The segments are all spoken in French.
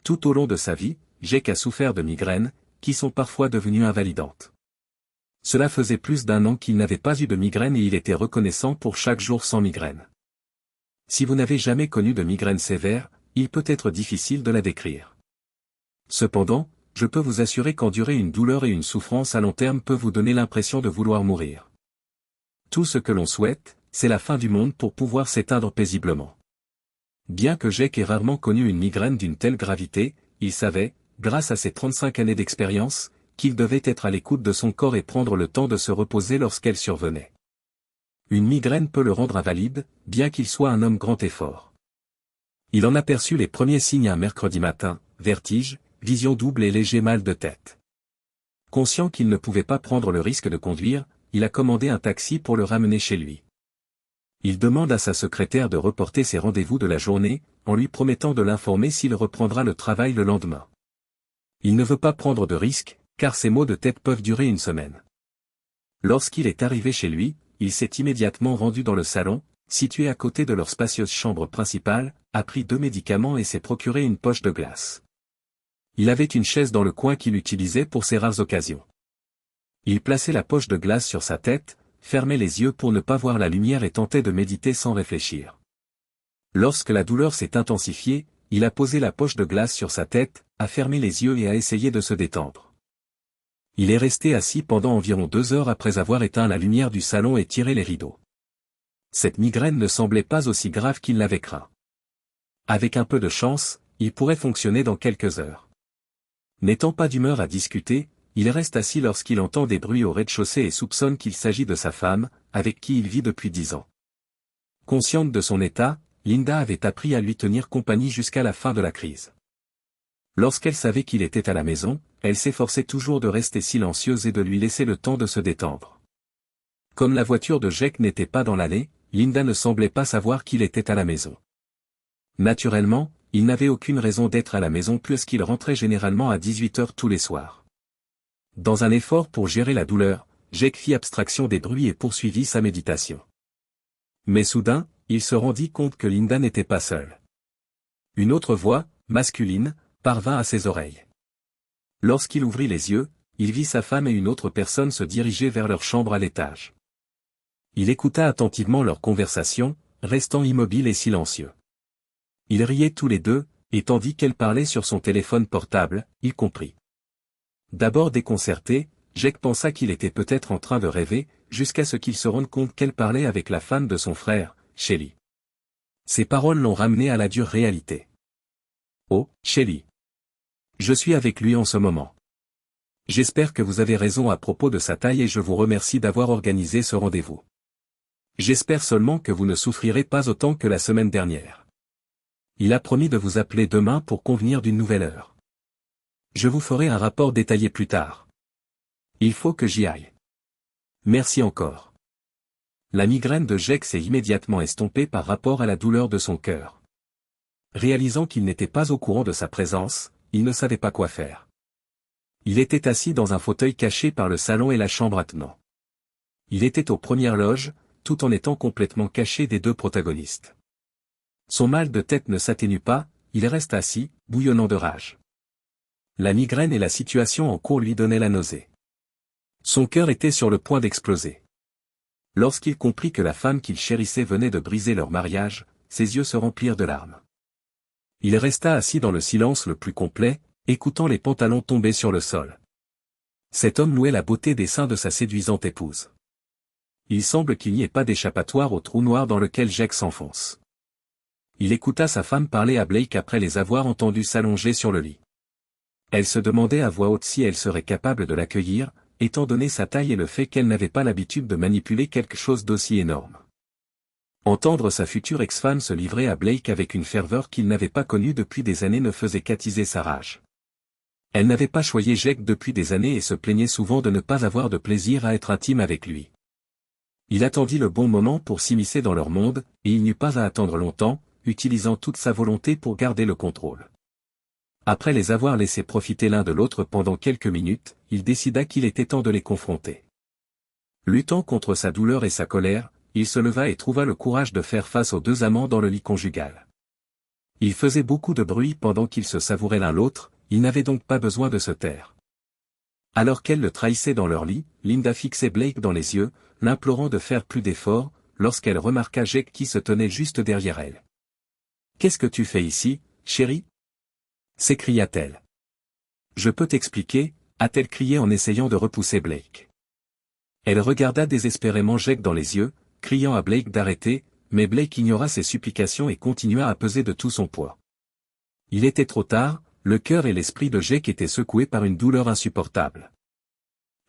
Tout au long de sa vie, Jake a souffert de migraines, qui sont parfois devenues invalidantes. Cela faisait plus d'un an qu'il n'avait pas eu de migraine et il était reconnaissant pour chaque jour sans migraine. Si vous n'avez jamais connu de migraine sévère, il peut être difficile de la décrire. Cependant, je peux vous assurer qu'endurer une douleur et une souffrance à long terme peut vous donner l'impression de vouloir mourir. Tout ce que l'on souhaite, c'est la fin du monde pour pouvoir s'éteindre paisiblement. Bien que Jake ait rarement connu une migraine d'une telle gravité, il savait, grâce à ses 35 années d'expérience, qu'il devait être à l'écoute de son corps et prendre le temps de se reposer lorsqu'elle survenait. Une migraine peut le rendre invalide, bien qu'il soit un homme grand et fort. Il en aperçut les premiers signes un mercredi matin, vertige, vision double et léger mal de tête. Conscient qu'il ne pouvait pas prendre le risque de conduire, il a commandé un taxi pour le ramener chez lui. Il demande à sa secrétaire de reporter ses rendez-vous de la journée, en lui promettant de l'informer s'il reprendra le travail le lendemain. Il ne veut pas prendre de risques, car ses maux de tête peuvent durer une semaine. Lorsqu'il est arrivé chez lui, il s'est immédiatement rendu dans le salon, situé à côté de leur spacieuse chambre principale, a pris 2 médicaments et s'est procuré une poche de glace. Il avait une chaise dans le coin qu'il utilisait pour ces rares occasions. Il plaçait la poche de glace sur sa tête, fermait les yeux pour ne pas voir la lumière et tentait de méditer sans réfléchir. Lorsque la douleur s'est intensifiée, il a posé la poche de glace sur sa tête, a fermé les yeux et a essayé de se détendre. Il est resté assis pendant environ 2 heures après avoir éteint la lumière du salon et tiré les rideaux. Cette migraine ne semblait pas aussi grave qu'il l'avait craint. Avec un peu de chance, il pourrait fonctionner dans quelques heures. N'étant pas d'humeur à discuter, il reste assis lorsqu'il entend des bruits au rez-de-chaussée et soupçonne qu'il s'agit de sa femme, avec qui il vit depuis 10 ans. Consciente de son état, Linda avait appris à lui tenir compagnie jusqu'à la fin de la crise. Lorsqu'elle savait qu'il était à la maison, elle s'efforçait toujours de rester silencieuse et de lui laisser le temps de se détendre. Comme la voiture de Jake n'était pas dans l'allée, Linda ne semblait pas savoir qu'il était à la maison. Naturellement, il n'avait aucune raison d'être à la maison puisqu'il rentrait généralement à 18 h tous les soirs. Dans un effort pour gérer la douleur, Jake fit abstraction des bruits et poursuivit sa méditation. Mais soudain, il se rendit compte que Linda n'était pas seule. Une autre voix, masculine, parvint à ses oreilles. Lorsqu'il ouvrit les yeux, il vit sa femme et une autre personne se diriger vers leur chambre à l'étage. Il écouta attentivement leur conversation, restant immobile et silencieux. Ils riaient tous les deux, et tandis qu'elle parlait sur son téléphone portable, il comprit. D'abord déconcerté, Jake pensa qu'il était peut-être en train de rêver, jusqu'à ce qu'il se rende compte qu'elle parlait avec la femme de son frère, Shelly. Ces paroles l'ont ramené à la dure réalité. « Oh, Shelly. Je suis avec lui en ce moment. J'espère que vous avez raison à propos de sa taille et je vous remercie d'avoir organisé ce rendez-vous. J'espère seulement que vous ne souffrirez pas autant que la semaine dernière. Il a promis de vous appeler demain pour convenir d'une nouvelle heure. Je vous ferai un rapport détaillé plus tard. Il faut que j'y aille. Merci encore. » La migraine de Jake s'est immédiatement estompée par rapport à la douleur de son cœur. Réalisant qu'il n'était pas au courant de sa présence, il ne savait pas quoi faire. Il était assis dans un fauteuil caché par le salon et la chambre attenant. Il était aux premières loges, tout en étant complètement caché des 2 protagonistes. Son mal de tête ne s'atténue pas, il reste assis, bouillonnant de rage. La migraine et la situation en cours lui donnaient la nausée. Son cœur était sur le point d'exploser. Lorsqu'il comprit que la femme qu'il chérissait venait de briser leur mariage, ses yeux se remplirent de larmes. Il resta assis dans le silence le plus complet, écoutant les pantalons tomber sur le sol. Cet homme louait la beauté des seins de sa séduisante épouse. Il semble qu'il n'y ait pas d'échappatoire au trou noir dans lequel Jake s'enfonce. Il écouta sa femme parler à Blake après les avoir entendus s'allonger sur le lit. Elle se demandait à voix haute si elle serait capable de l'accueillir, étant donné sa taille et le fait qu'elle n'avait pas l'habitude de manipuler quelque chose d'aussi énorme. Entendre sa future ex-femme se livrer à Blake avec une ferveur qu'il n'avait pas connue depuis des années ne faisait qu'attiser sa rage. Elle n'avait pas choyé Jake depuis des années et se plaignait souvent de ne pas avoir de plaisir à être intime avec lui. Il attendit le bon moment pour s'immiscer dans leur monde, et il n'eut pas à attendre longtemps, utilisant toute sa volonté pour garder le contrôle. Après les avoir laissés profiter l'un de l'autre pendant quelques minutes, il décida qu'il était temps de les confronter. Luttant contre sa douleur et sa colère, il se leva et trouva le courage de faire face aux 2 amants dans le lit conjugal. Ils faisaient beaucoup de bruit pendant qu'ils se savouraient l'un l'autre, ils n'avaient donc pas besoin de se taire. Alors qu'elle le trahissait dans leur lit, Linda fixait Blake dans les yeux, l'implorant de faire plus d'efforts, lorsqu'elle remarqua Jake qui se tenait juste derrière elle. « Qu'est-ce que tu fais ici, chérie ?» s'écria-t-elle. « Je peux t'expliquer » a-t-elle crié en essayant de repousser Blake. Elle regarda désespérément Jake dans les yeux, criant à Blake d'arrêter, mais Blake ignora ses supplications et continua à peser de tout son poids. Il était trop tard, le cœur et l'esprit de Jake étaient secoués par une douleur insupportable.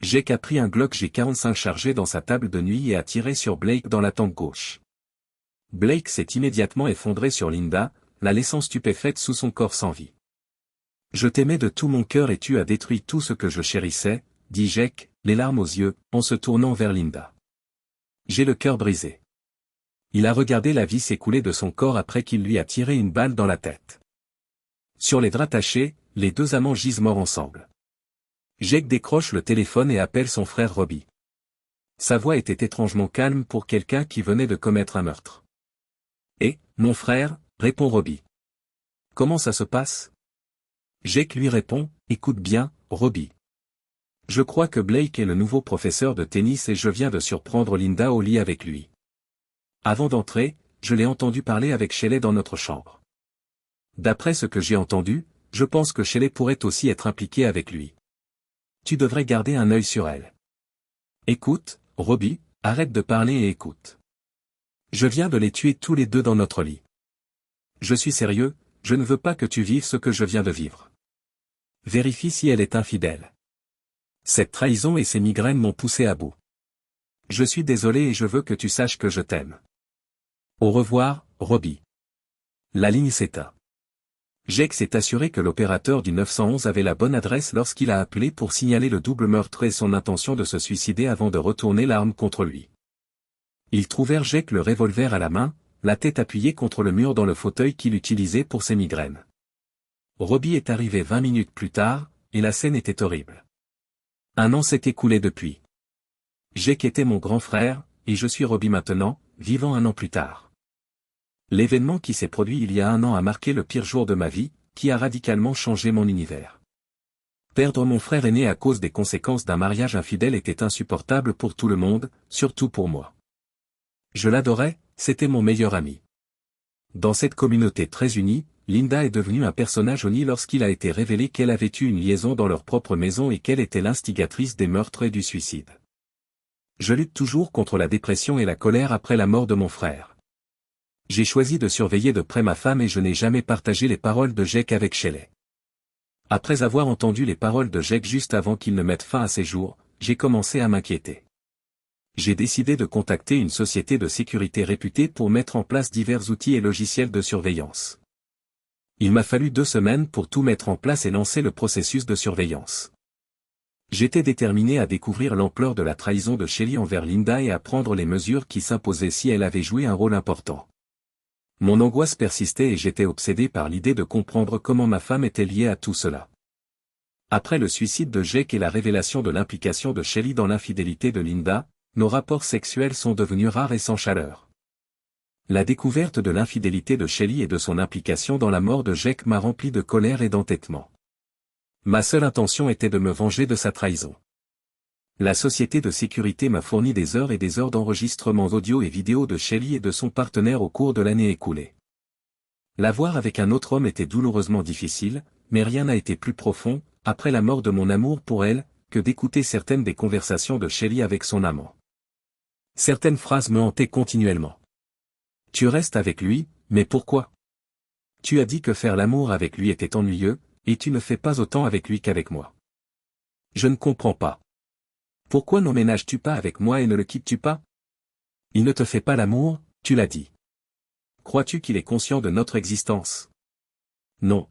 Jake a pris un Glock G45 chargé dans sa table de nuit et a tiré sur Blake dans la tempe gauche. Blake s'est immédiatement effondré sur Linda, la laissant stupéfaite sous son corps sans vie. « Je t'aimais de tout mon cœur et tu as détruit tout ce que je chérissais, » dit Jake, les larmes aux yeux, en se tournant vers Linda. « J'ai le cœur brisé. » Il a regardé la vie s'écouler de son corps après qu'il lui a tiré une balle dans la tête. Sur les draps tachés, les deux amants gisent morts ensemble. Jake décroche le téléphone et appelle son frère Robbie. Sa voix était étrangement calme pour quelqu'un qui venait de commettre un meurtre. « Eh, mon frère » répond Robbie. « Comment ça se passe ?» Jake lui répond, « Écoute bien, Robbie. Je crois que Blake est le nouveau professeur de tennis et je viens de surprendre Linda au lit avec lui. Avant d'entrer, je l'ai entendu parler avec Shelley dans notre chambre. D'après ce que j'ai entendu, je pense que Shelley pourrait aussi être impliquée avec lui. Tu devrais garder un œil sur elle. Écoute, Robbie, arrête de parler et écoute. Je viens de les tuer tous les deux dans notre lit. Je suis sérieux, je ne veux pas que tu vives ce que je viens de vivre. Vérifie si elle est infidèle. Cette trahison et ces migraines m'ont poussé à bout. Je suis désolé et je veux que tu saches que je t'aime. Au revoir, Robbie. La ligne s'éteint. Jake s'est assuré que l'opérateur du 911 avait la bonne adresse lorsqu'il a appelé pour signaler le double meurtre et son intention de se suicider avant de retourner l'arme contre lui. Ils trouvèrent Jake le revolver à la main, la tête appuyée contre le mur dans le fauteuil qu'il utilisait pour ses migraines. Robbie est arrivé 20 minutes plus tard, et la scène était horrible. Un an s'est écoulé depuis. Jake était mon grand frère, et je suis Robbie maintenant, vivant un an plus tard. L'événement qui s'est produit il y a un an a marqué le pire jour de ma vie, qui a radicalement changé mon univers. Perdre mon frère aîné à cause des conséquences d'un mariage infidèle était insupportable pour tout le monde, surtout pour moi. Je l'adorais, c'était mon meilleur ami. Dans cette communauté très unie, Linda est devenue un personnage honni lorsqu'il a été révélé qu'elle avait eu une liaison dans leur propre maison et qu'elle était l'instigatrice des meurtres et du suicide. Je lutte toujours contre la dépression et la colère après la mort de mon frère. J'ai choisi de surveiller de près ma femme et je n'ai jamais partagé les paroles de Jake avec Shelley. Après avoir entendu les paroles de Jake juste avant qu'il ne mette fin à ses jours, j'ai commencé à m'inquiéter. J'ai décidé de contacter une société de sécurité réputée pour mettre en place divers outils et logiciels de surveillance. Il m'a fallu 2 semaines pour tout mettre en place et lancer le processus de surveillance. J'étais déterminé à découvrir l'ampleur de la trahison de Shelley envers Linda et à prendre les mesures qui s'imposaient si elle avait joué un rôle important. Mon angoisse persistait et j'étais obsédé par l'idée de comprendre comment ma femme était liée à tout cela. Après le suicide de Jake et la révélation de l'implication de Shelley dans l'infidélité de Linda, nos rapports sexuels sont devenus rares et sans chaleur. La découverte de l'infidélité de Shelley et de son implication dans la mort de Jake m'a rempli de colère et d'entêtement. Ma seule intention était de me venger de sa trahison. La société de sécurité m'a fourni des heures et des heures d'enregistrements audio et vidéo de Shelley et de son partenaire au cours de l'année écoulée. La voir avec un autre homme était douloureusement difficile, mais rien n'a été plus profond, après la mort de mon amour pour elle, que d'écouter certaines des conversations de Shelley avec son amant. Certaines phrases me hantaient continuellement. Tu restes avec lui, mais pourquoi? Tu as dit que faire l'amour avec lui était ennuyeux, et tu ne fais pas autant avec lui qu'avec moi. Je ne comprends pas. Pourquoi n'emménages-tu pas avec moi et ne le quittes-tu pas? Il ne te fait pas l'amour, tu l'as dit. Crois-tu qu'il est conscient de notre existence? Non.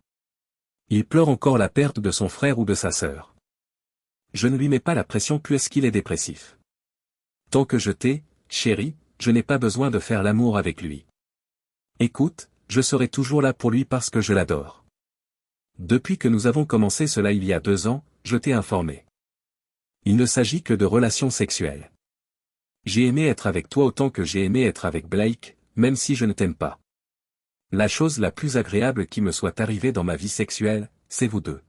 Il pleure encore la perte de son frère ou de sa sœur. Je ne lui mets pas la pression puisqu'il est dépressif. Tant que je t'ai, chérie, je n'ai pas besoin de faire l'amour avec lui. Écoute, je serai toujours là pour lui parce que je l'adore. Depuis que nous avons commencé cela il y a 2 ans, je t'ai informé. Il ne s'agit que de relations sexuelles. J'ai aimé être avec toi autant que j'ai aimé être avec Blake, même si je ne t'aime pas. La chose la plus agréable qui me soit arrivée dans ma vie sexuelle, c'est vous deux.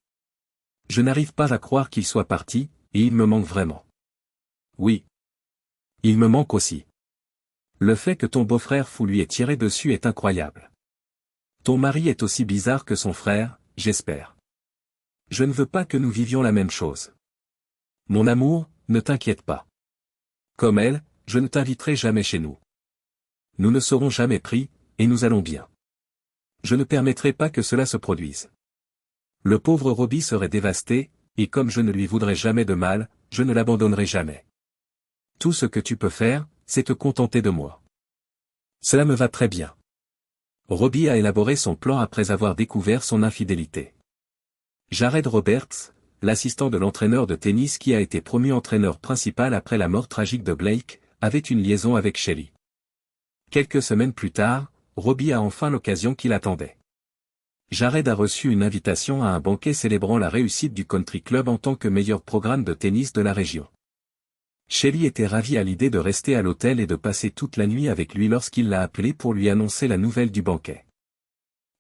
Je n'arrive pas à croire qu'il soit parti, et il me manque vraiment. Oui. Il me manque aussi. Le fait que ton beau-frère fou lui ait tiré dessus est incroyable. Ton mari est aussi bizarre que son frère, j'espère. Je ne veux pas que nous vivions la même chose. Mon amour, ne t'inquiète pas. Comme elle, je ne t'inviterai jamais chez nous. Nous ne serons jamais pris, et nous allons bien. Je ne permettrai pas que cela se produise. Le pauvre Robbie serait dévasté, et comme je ne lui voudrais jamais de mal, je ne l'abandonnerai jamais. Tout ce que tu peux faire, c'est te contenter de moi. Cela me va très bien. Robbie a élaboré son plan après avoir découvert son infidélité. Jared Roberts, l'assistant de l'entraîneur de tennis qui a été promu entraîneur principal après la mort tragique de Blake, avait une liaison avec Shelly. Quelques semaines plus tard, Robbie a enfin l'occasion qu'il attendait. Jared a reçu une invitation à un banquet célébrant la réussite du country club en tant que meilleur programme de tennis de la région. Shelly était ravie à l'idée de rester à l'hôtel et de passer toute la nuit avec lui lorsqu'il l'a appelé pour lui annoncer la nouvelle du banquet.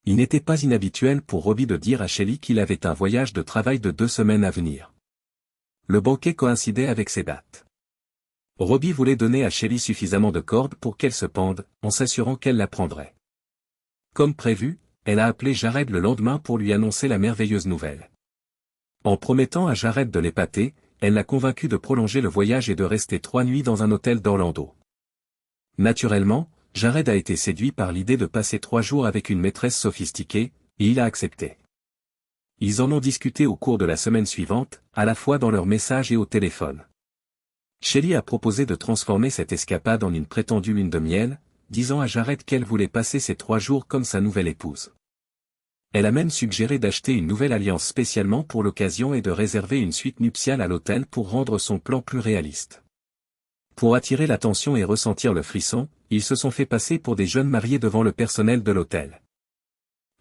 Il n'était pas inhabituel pour Robbie de dire à Shelly qu'il avait un voyage de travail de 2 semaines à venir. Le banquet coïncidait avec ces dates. Robbie voulait donner à Shelly suffisamment de cordes pour qu'elle se pende, en s'assurant qu'elle la prendrait. Comme prévu, elle a appelé Jared le lendemain pour lui annoncer la merveilleuse nouvelle. En promettant à Jared de l'épater, elle l'a convaincu de prolonger le voyage et de rester 3 nuits dans un hôtel d'Orlando. Naturellement, Jared a été séduit par l'idée de passer 3 jours avec une maîtresse sophistiquée, et il a accepté. Ils en ont discuté au cours de la semaine suivante, à la fois dans leurs messages et au téléphone. Shelly a proposé de transformer cette escapade en une prétendue lune de miel, disant à Jared qu'elle voulait passer ces 3 jours comme sa nouvelle épouse. Elle a même suggéré d'acheter une nouvelle alliance spécialement pour l'occasion et de réserver une suite nuptiale à l'hôtel pour rendre son plan plus réaliste. Pour attirer l'attention et ressentir le frisson, ils se sont fait passer pour des jeunes mariés devant le personnel de l'hôtel.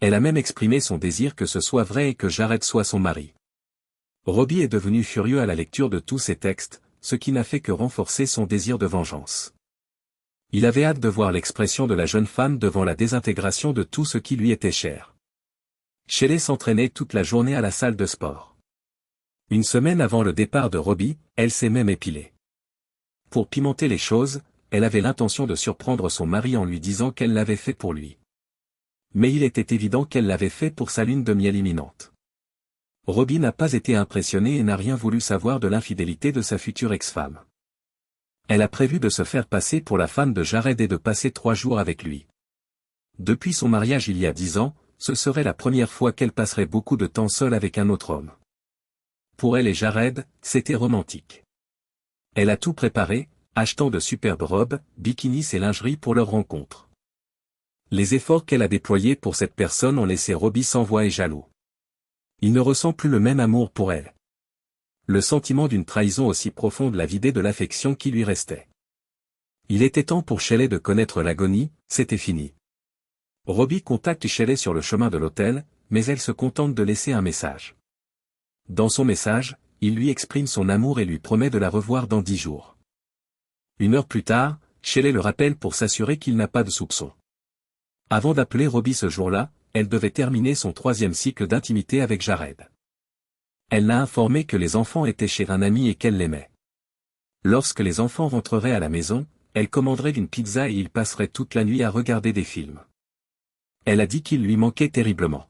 Elle a même exprimé son désir que ce soit vrai et que Jared soit son mari. Robbie est devenu furieux à la lecture de tous ces textes, ce qui n'a fait que renforcer son désir de vengeance. Il avait hâte de voir l'expression de la jeune femme devant la désintégration de tout ce qui lui était cher. Shelly s'entraînait toute la journée à la salle de sport. Une semaine avant le départ de Robbie, elle s'est même épilée. Pour pimenter les choses, elle avait l'intention de surprendre son mari en lui disant qu'elle l'avait fait pour lui. Mais il était évident qu'elle l'avait fait pour sa lune de miel imminente. Robbie n'a pas été impressionné et n'a rien voulu savoir de l'infidélité de sa future ex-femme. Elle a prévu de se faire passer pour la femme de Jared et de passer 3 jours avec lui. Depuis son mariage il y a 10 ans, ce serait la première fois qu'elle passerait beaucoup de temps seule avec un autre homme. Pour elle et Jared, c'était romantique. Elle a tout préparé, achetant de superbes robes, bikinis et lingerie pour leur rencontre. Les efforts qu'elle a déployés pour cette personne ont laissé Robbie sans voix et jaloux. Il ne ressent plus le même amour pour elle. Le sentiment d'une trahison aussi profonde l'a vidé de l'affection qui lui restait. Il était temps pour Shelley de connaître l'agonie, c'était fini. Robbie contacte Shelley sur le chemin de l'hôtel, mais elle se contente de laisser un message. Dans son message, il lui exprime son amour et lui promet de la revoir dans 10 jours. 1 heure plus tard, Shelley le rappelle pour s'assurer qu'il n'a pas de soupçons. Avant d'appeler Robbie ce jour-là, elle devait terminer son 3e cycle d'intimité avec Jared. Elle l'a informé que les enfants étaient chez un ami et qu'elle l'aimait. Lorsque les enfants rentreraient à la maison, elle commanderait une pizza et ils passeraient toute la nuit à regarder des films. Elle a dit qu'il lui manquait terriblement.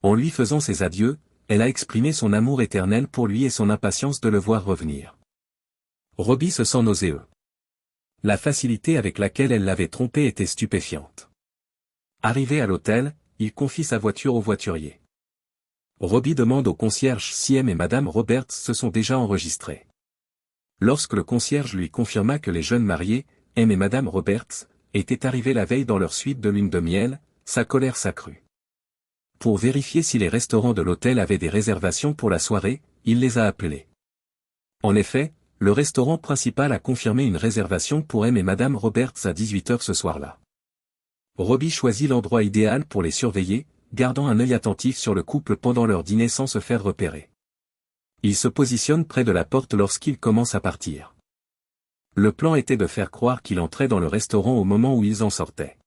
En lui faisant ses adieux, elle a exprimé son amour éternel pour lui et son impatience de le voir revenir. Robbie se sent nauséeux. La facilité avec laquelle elle l'avait trompé était stupéfiante. Arrivé à l'hôtel, il confie sa voiture au voiturier. Robbie demande au concierge si M et Madame Roberts se sont déjà enregistrés. Lorsque le concierge lui confirma que les jeunes mariés, M et Madame Roberts, étaient arrivés la veille dans leur suite de lune de miel, sa colère s'accrut. Pour vérifier si les restaurants de l'hôtel avaient des réservations pour la soirée, il les a appelés. En effet, le restaurant principal a confirmé une réservation pour M et Madame Roberts à 18h ce soir-là. Robbie choisit l'endroit idéal pour les surveiller, gardant un œil attentif sur le couple pendant leur dîner sans se faire repérer. Il se positionne près de la porte lorsqu'ils commencent à partir. Le plan était de faire croire qu'il entrait dans le restaurant au moment où ils en sortaient.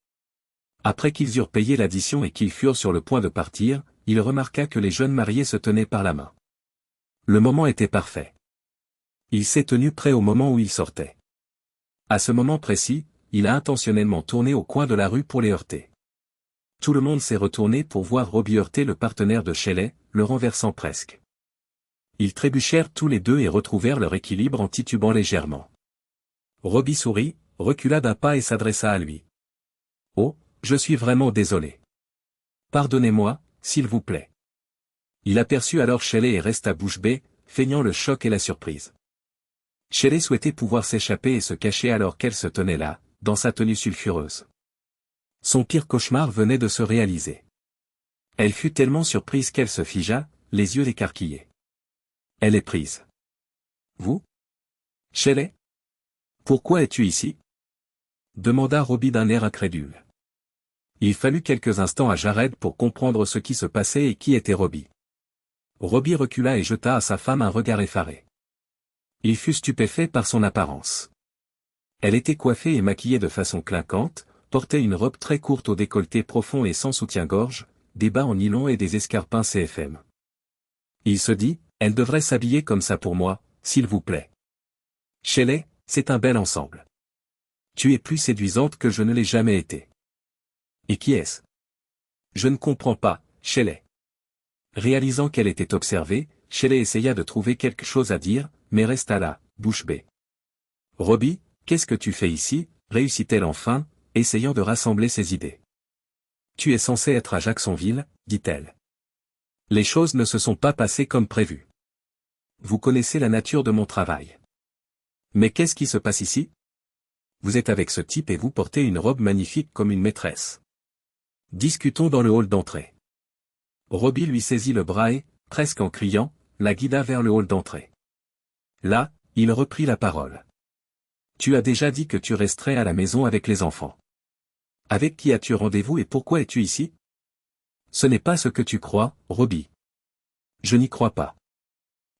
Après qu'ils eurent payé l'addition et qu'ils furent sur le point de partir, il remarqua que les jeunes mariés se tenaient par la main. Le moment était parfait. Il s'est tenu prêt au moment où il sortait. À ce moment précis, il a intentionnellement tourné au coin de la rue pour les heurter. Tout le monde s'est retourné pour voir Robbie heurter le partenaire de Shelley, le renversant presque. Ils trébuchèrent tous les deux et retrouvèrent leur équilibre en titubant légèrement. Robbie sourit, recula d'un pas et s'adressa à lui. « Oh, je suis vraiment désolé. Pardonnez-moi, s'il vous plaît. » Il aperçut alors Shelley et resta bouche bée, feignant le choc et la surprise. Shelley souhaitait pouvoir s'échapper et se cacher alors qu'elle se tenait là, dans sa tenue sulfureuse. Son pire cauchemar venait de se réaliser. Elle fut tellement surprise qu'elle se figea, les yeux écarquillés. « Elle est prise. »« Vous ? Shelley ? Pourquoi es-tu ici ?» demanda Robbie d'un air incrédule. Il fallut quelques instants à Jared pour comprendre ce qui se passait et qui était Robbie. Robbie recula et jeta à sa femme un regard effaré. Il fut stupéfait par son apparence. Elle était coiffée et maquillée de façon clinquante, portait une robe très courte au décolleté profond et sans soutien-gorge, des bas en nylon et des escarpins CFM. Il se dit, elle devrait s'habiller comme ça pour moi, s'il vous plaît. Shelley, c'est un bel ensemble. Tu es plus séduisante que je ne l'ai jamais été. Et qui est-ce ? Je ne comprends pas, Shelley. Réalisant qu'elle était observée, Shelley essaya de trouver quelque chose à dire, mais resta là, bouche bée. Robbie, qu'est-ce que tu fais ici ? Réussit-elle enfin, essayant de rassembler ses idées. Tu es censé être à Jacksonville, dit-elle. Les choses ne se sont pas passées comme prévu. Vous connaissez la nature de mon travail. Mais qu'est-ce qui se passe ici ? Vous êtes avec ce type et vous portez une robe magnifique comme une maîtresse. Discutons dans le hall d'entrée. Robbie lui saisit le bras et, presque en criant, la guida vers le hall d'entrée. Là, il reprit la parole. Tu as déjà dit que tu resterais à la maison avec les enfants. Avec qui as-tu rendez-vous et pourquoi es-tu ici ? Ce n'est pas ce que tu crois, Robbie. Je n'y crois pas.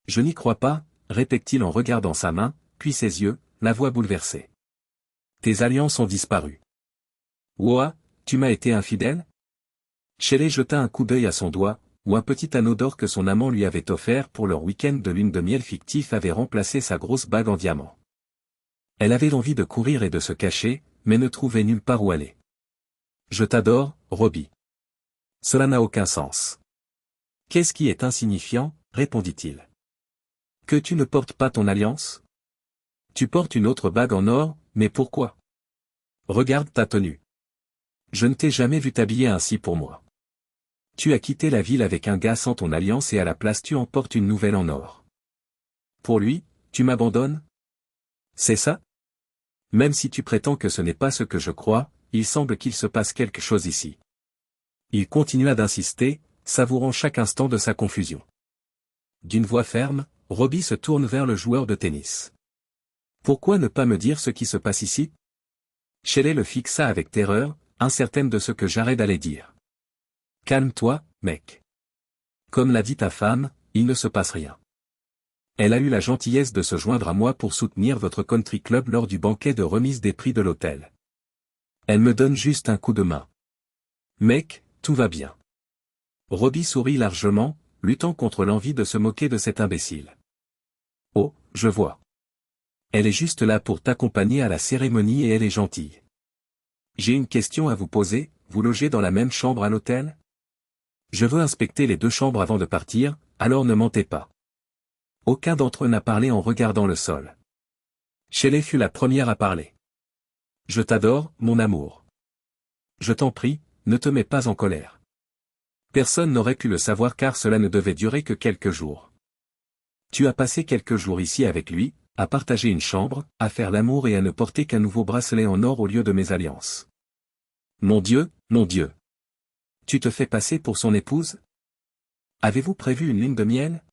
Je n'y crois pas, répète-t-il en regardant sa main, puis ses yeux, la voix bouleversée. Tes alliances ont disparu. Ouah, tu m'as été infidèle ? Shelley jeta un coup d'œil à son doigt, où un petit anneau d'or que son amant lui avait offert pour leur week-end de lune de miel fictif avait remplacé sa grosse bague en diamant. Elle avait l'envie de courir et de se cacher, mais ne trouvait nulle part où aller. Je t'adore, Robbie. Cela n'a aucun sens. Qu'est-ce qui est insignifiant, répondit-il. Que tu ne portes pas ton alliance ? Tu portes une autre bague en or, mais pourquoi ? Regarde ta tenue. Je ne t'ai jamais vu t'habiller ainsi pour moi. Tu as quitté la ville avec un gars sans ton alliance et à la place tu en portes une nouvelle en or. Pour lui, tu m'abandonnes ? C'est ça ? Même si tu prétends que ce n'est pas ce que je crois, il semble qu'il se passe quelque chose ici. Il continua d'insister, savourant chaque instant de sa confusion. D'une voix ferme, Robbie se tourne vers le joueur de tennis. Pourquoi ne pas me dire ce qui se passe ici ? Shelley le fixa avec terreur, incertaine de ce que Jared allait dire. Calme-toi, mec. Comme l'a dit ta femme, il ne se passe rien. Elle a eu la gentillesse de se joindre à moi pour soutenir votre country club lors du banquet de remise des prix de l'hôtel. Elle me donne juste un coup de main. Mec, tout va bien. Robbie sourit largement, luttant contre l'envie de se moquer de cet imbécile. Oh, je vois. Elle est juste là pour t'accompagner à la cérémonie et elle est gentille. J'ai une question à vous poser, vous logez dans la même chambre à l'hôtel ? Je veux inspecter les deux chambres avant de partir, alors ne mentez pas. Aucun d'entre eux n'a parlé en regardant le sol. Shelley fut la première à parler. Je t'adore, mon amour. Je t'en prie, ne te mets pas en colère. Personne n'aurait pu le savoir car cela ne devait durer que quelques jours. Tu as passé quelques jours ici avec lui, à partager une chambre, à faire l'amour et à ne porter qu'un nouveau bracelet en or au lieu de mes alliances. Mon Dieu, mon Dieu. Tu te fais passer pour son épouse ? Avez-vous prévu une lune de miel ?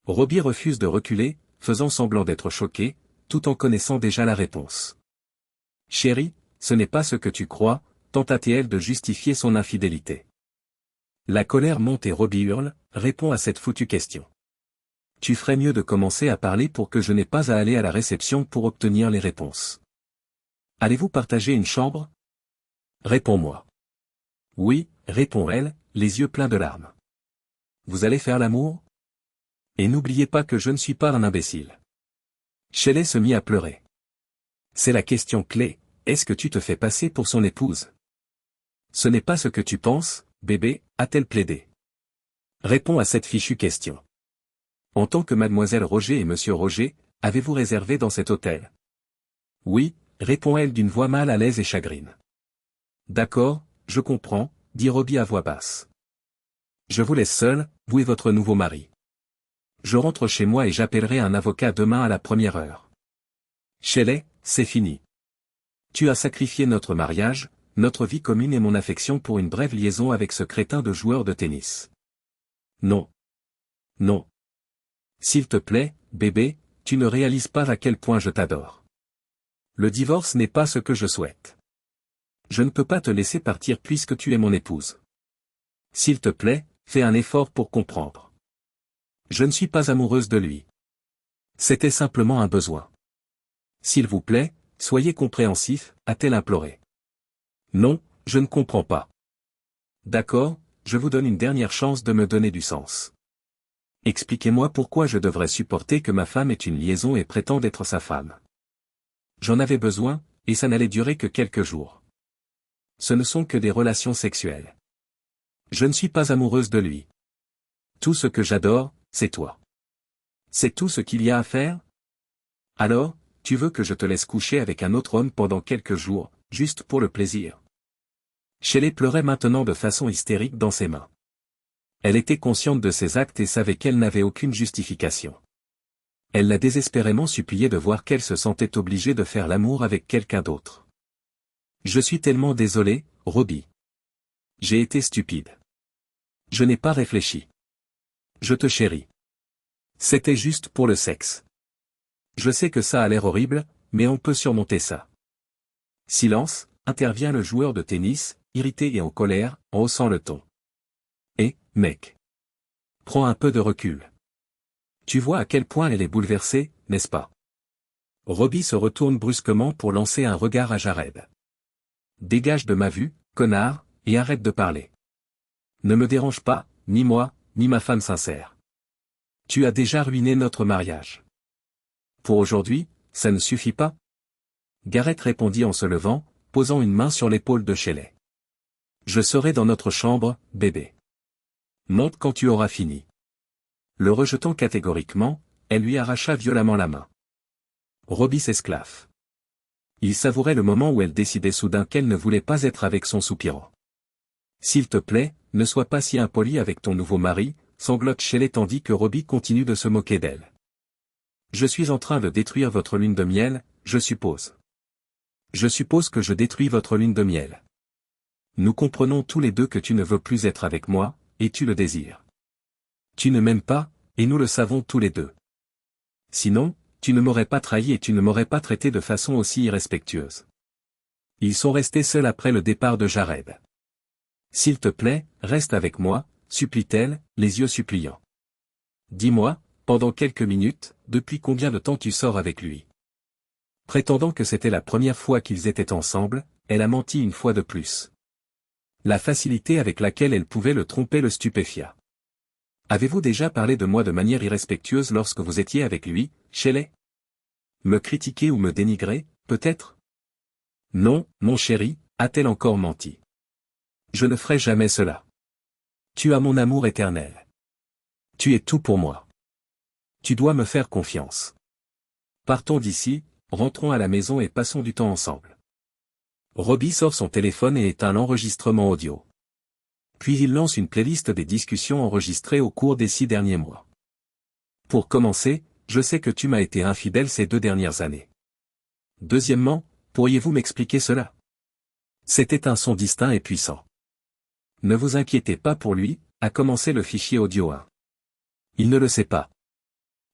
Robbie refuse de reculer, faisant semblant d'être choqué, tout en connaissant déjà la réponse. Chérie, ce n'est pas ce que tu crois, tenta-t-elle de justifier son infidélité. La colère monte et Robbie hurle, réponds à cette foutue question. Tu ferais mieux de commencer à parler pour que je n'ai pas à aller à la réception pour obtenir les réponses. Allez-vous partager une chambre ? Réponds-moi. Oui, répond elle, les yeux pleins de larmes. Vous allez faire l'amour? Et n'oubliez pas que je ne suis pas un imbécile. Shelley se mit à pleurer. C'est la question clé, est-ce que tu te fais passer pour son épouse? Ce n'est pas ce que tu penses, bébé, a-t-elle plaidé. Réponds à cette fichue question. En tant que mademoiselle Roger et monsieur Roger, avez-vous réservé dans cet hôtel? Oui, répond-elle d'une voix mal à l'aise et chagrine. D'accord, je comprends, dit Robbie à voix basse. Je vous laisse seul, vous et votre nouveau mari. Je rentre chez moi et j'appellerai un avocat demain à la première heure. Shelley, c'est fini. Tu as sacrifié notre mariage, notre vie commune et mon affection pour une brève liaison avec ce crétin de joueur de tennis. Non. Non. S'il te plaît, bébé, tu ne réalises pas à quel point je t'adore. Le divorce n'est pas ce que je souhaite. Je ne peux pas te laisser partir puisque tu es mon épouse. S'il te plaît, fais un effort pour comprendre. Je ne suis pas amoureuse de lui. C'était simplement un besoin. S'il vous plaît, soyez compréhensif, a-t-elle imploré. Non, je ne comprends pas. D'accord, je vous donne une dernière chance de me donner du sens. Expliquez-moi pourquoi je devrais supporter que ma femme ait une liaison et prétende être sa femme. J'en avais besoin, et ça n'allait durer que quelques jours. Ce ne sont que des relations sexuelles. Je ne suis pas amoureuse de lui. Tout ce que j'adore, c'est toi. C'est tout ce qu'il y a à faire? Alors, tu veux que je te laisse coucher avec un autre homme pendant quelques jours, juste pour le plaisir? Shelley pleurait maintenant de façon hystérique dans ses mains. Elle était consciente de ses actes et savait qu'elle n'avait aucune justification. Elle l'a désespérément supplié de voir qu'elle se sentait obligée de faire l'amour avec quelqu'un d'autre. Je suis tellement désolé, Robbie. J'ai été stupide. Je n'ai pas réfléchi. Je te chéris. C'était juste pour le sexe. Je sais que ça a l'air horrible, mais on peut surmonter ça. Silence, intervient le joueur de tennis, irrité et en colère, en haussant le ton. Mec. Prends un peu de recul. Tu vois à quel point elle est bouleversée, n'est-ce pas? Robbie se retourne brusquement pour lancer un regard à Jared. Dégage de ma vue, connard, et arrête de parler. Ne me dérange pas, ni moi, ni ma femme sincère. Tu as déjà ruiné notre mariage. Pour aujourd'hui, ça ne suffit pas? Garrett répondit en se levant, posant une main sur l'épaule de Shelley. Je serai dans notre chambre, bébé. Monte quand tu auras fini. Le rejetant catégoriquement, elle lui arracha violemment la main. Robbie s'esclaffe. Il savourait le moment où elle décidait soudain qu'elle ne voulait pas être avec son soupirant. S'il te plaît, ne sois pas si impoli avec ton nouveau mari, sanglote Shelley tandis que Robbie continue de se moquer d'elle. Je suis en train de détruire votre lune de miel, je suppose. Je suppose que je détruis votre lune de miel. Nous comprenons tous les deux que tu ne veux plus être avec moi, et tu le désires. Tu ne m'aimes pas, et nous le savons tous les deux. Sinon, tu ne m'aurais pas trahi et tu ne m'aurais pas traité de façon aussi irrespectueuse. Ils sont restés seuls après le départ de Jared. S'il te plaît, reste avec moi, supplie-t-elle, les yeux suppliants. Dis-moi, pendant quelques minutes, depuis combien de temps tu sors avec lui? Prétendant que c'était la première fois qu'ils étaient ensemble, elle a menti une fois de plus. La facilité avec laquelle elle pouvait le tromper le stupéfia. Avez-vous déjà parlé de moi de manière irrespectueuse lorsque vous étiez avec lui, Shelley? Me critiquer ou me dénigrer, peut-être? Non, mon chéri, a-t-elle encore menti? Je ne ferai jamais cela. Tu as mon amour éternel. Tu es tout pour moi. Tu dois me faire confiance. Partons d'ici, rentrons à la maison et passons du temps ensemble. Robbie sort son téléphone et éteint l'enregistrement audio. Puis il lance une playlist des discussions enregistrées au cours des 6 derniers mois. Pour commencer, je sais que tu m'as été infidèle ces 2 dernières années. Deuxièmement, pourriez-vous m'expliquer cela? C'était un son distinct et puissant. Ne vous inquiétez pas pour lui, a commencé le fichier audio 1. Il ne le sait pas.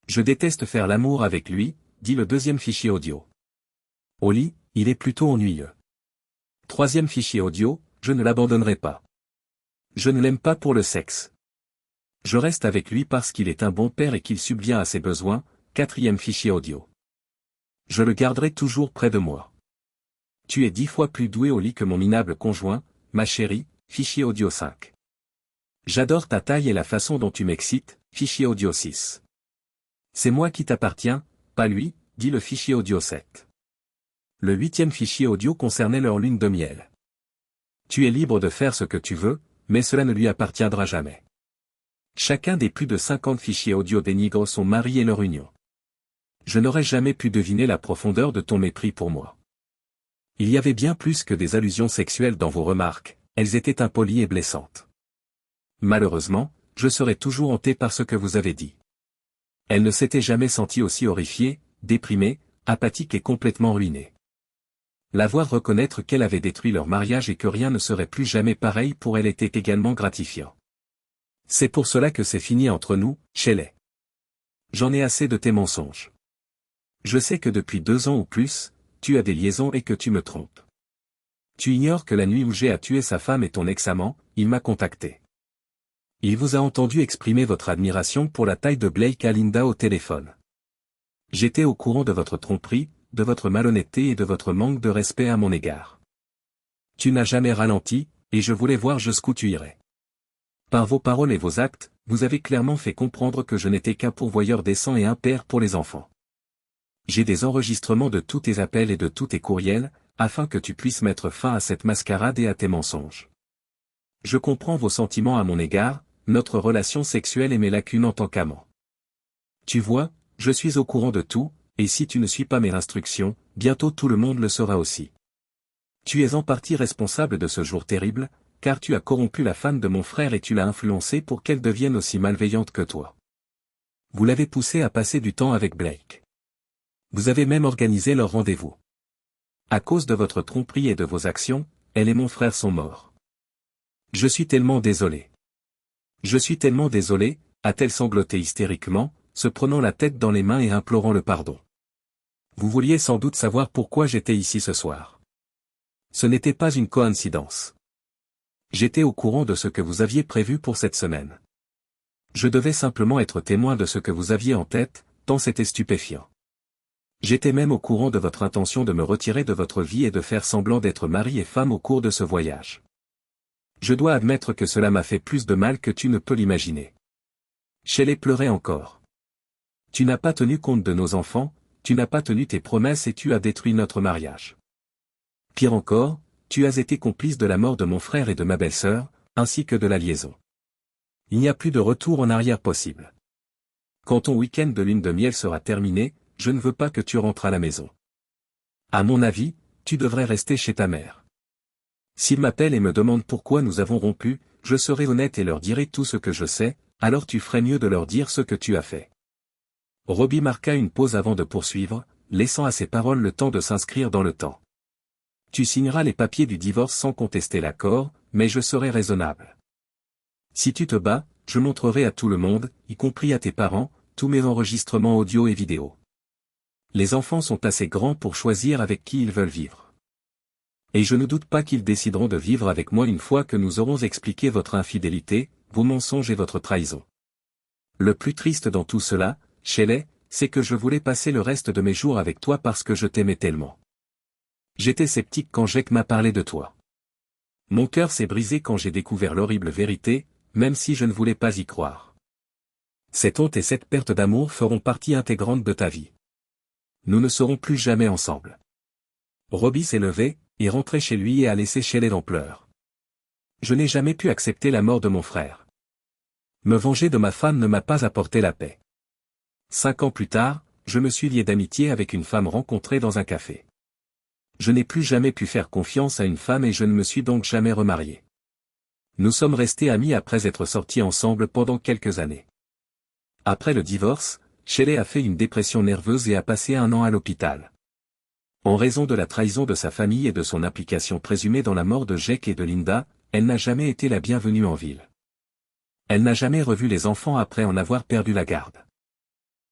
Je déteste faire l'amour avec lui, dit le deuxième fichier audio. Au lit, il est plutôt ennuyeux. Troisième fichier audio, je ne l'abandonnerai pas. Je ne l'aime pas pour le sexe. Je reste avec lui parce qu'il est un bon père et qu'il subvient à ses besoins, quatrième fichier audio. Je le garderai toujours près de moi. Tu es 10 fois plus doué au lit que mon minable conjoint, ma chérie, fichier audio 5. J'adore ta taille et la façon dont tu m'excites, fichier audio 6. C'est moi qui t'appartiens, pas lui, dit le fichier audio 7. Le 8e fichier audio concernait leur lune de miel. Tu es libre de faire ce que tu veux, mais cela ne lui appartiendra jamais. Chacun des plus de 50 fichiers audio dénigrent son mari et leur union. Je n'aurais jamais pu deviner la profondeur de ton mépris pour moi. Il y avait bien plus que des allusions sexuelles dans vos remarques, elles étaient impolies et blessantes. Malheureusement, je serai toujours hanté par ce que vous avez dit. Elle ne s'était jamais sentie aussi horrifiée, déprimée, apathique et complètement ruinée. La voir reconnaître qu'elle avait détruit leur mariage et que rien ne serait plus jamais pareil pour elle était également gratifiant. C'est pour cela que c'est fini entre nous, Shelley. J'en ai assez de tes mensonges. Je sais que depuis 2 ans ou plus, tu as des liaisons et que tu me trompes. Tu ignores que la nuit où Jay a tué sa femme et ton ex-amant, il m'a contacté. Il vous a entendu exprimer votre admiration pour la taille de Blake à Linda au téléphone. J'étais au courant de votre tromperie, de votre malhonnêteté et de votre manque de respect à mon égard. Tu n'as jamais ralenti, et je voulais voir jusqu'où tu irais. Par vos paroles et vos actes, vous avez clairement fait comprendre que je n'étais qu'un pourvoyeur décent et un père pour les enfants. J'ai des enregistrements de tous tes appels et de tous tes courriels, afin que tu puisses mettre fin à cette mascarade et à tes mensonges. Je comprends vos sentiments à mon égard, notre relation sexuelle et mes lacunes en tant qu'amant. Tu vois, je suis au courant de tout, et si tu ne suis pas mes instructions, bientôt tout le monde le saura aussi. Tu es en partie responsable de ce jour terrible, car tu as corrompu la femme de mon frère et tu l'as influencée pour qu'elle devienne aussi malveillante que toi. Vous l'avez poussée à passer du temps avec Blake. Vous avez même organisé leur rendez-vous. À cause de votre tromperie et de vos actions, elle et mon frère sont morts. Je suis tellement désolé. Je suis tellement désolé, a-t-elle sangloté hystériquement, se prenant la tête dans les mains et implorant le pardon. Vous vouliez sans doute savoir pourquoi j'étais ici ce soir. Ce n'était pas une coïncidence. J'étais au courant de ce que vous aviez prévu pour cette semaine. Je devais simplement être témoin de ce que vous aviez en tête, tant c'était stupéfiant. J'étais même au courant de votre intention de me retirer de votre vie et de faire semblant d'être mari et femme au cours de ce voyage. Je dois admettre que cela m'a fait plus de mal que tu ne peux l'imaginer. Shelley pleurait encore. Tu n'as pas tenu compte de nos enfants, tu n'as pas tenu tes promesses et tu as détruit notre mariage. Pire encore, tu as été complice de la mort de mon frère et de ma belle-sœur, ainsi que de la liaison. Il n'y a plus de retour en arrière possible. Quand ton week-end de lune de miel sera terminé, je ne veux pas que tu rentres à la maison. À mon avis, tu devrais rester chez ta mère. S'ils m'appellent et me demandent pourquoi nous avons rompu, je serai honnête et leur dirai tout ce que je sais, alors tu ferais mieux de leur dire ce que tu as fait. Robbie marqua une pause avant de poursuivre, laissant à ses paroles le temps de s'inscrire dans le temps. Tu signeras les papiers du divorce sans contester l'accord, mais je serai raisonnable. Si tu te bats, je montrerai à tout le monde, y compris à tes parents, tous mes enregistrements audio et vidéo. Les enfants sont assez grands pour choisir avec qui ils veulent vivre. Et je ne doute pas qu'ils décideront de vivre avec moi une fois que nous aurons expliqué votre infidélité, vos mensonges et votre trahison. Le plus triste dans tout cela, Shelley, c'est que je voulais passer le reste de mes jours avec toi parce que je t'aimais tellement. J'étais sceptique quand Jake m'a parlé de toi. Mon cœur s'est brisé quand j'ai découvert l'horrible vérité, même si je ne voulais pas y croire. Cette honte et cette perte d'amour feront partie intégrante de ta vie. Nous ne serons plus jamais ensemble. Robbie s'est levé, est rentré chez lui et a laissé Shelley en pleurs. Je n'ai jamais pu accepter la mort de mon frère. Me venger de ma femme ne m'a pas apporté la paix. 5 ans plus tard, je me suis lié d'amitié avec une femme rencontrée dans un café. Je n'ai plus jamais pu faire confiance à une femme et je ne me suis donc jamais remarié. Nous sommes restés amis après être sortis ensemble pendant quelques années. Après le divorce, Shelley a fait une dépression nerveuse et a passé 1 an à l'hôpital. En raison de la trahison de sa famille et de son implication présumée dans la mort de Jake et de Linda, elle n'a jamais été la bienvenue en ville. Elle n'a jamais revu les enfants après en avoir perdu la garde.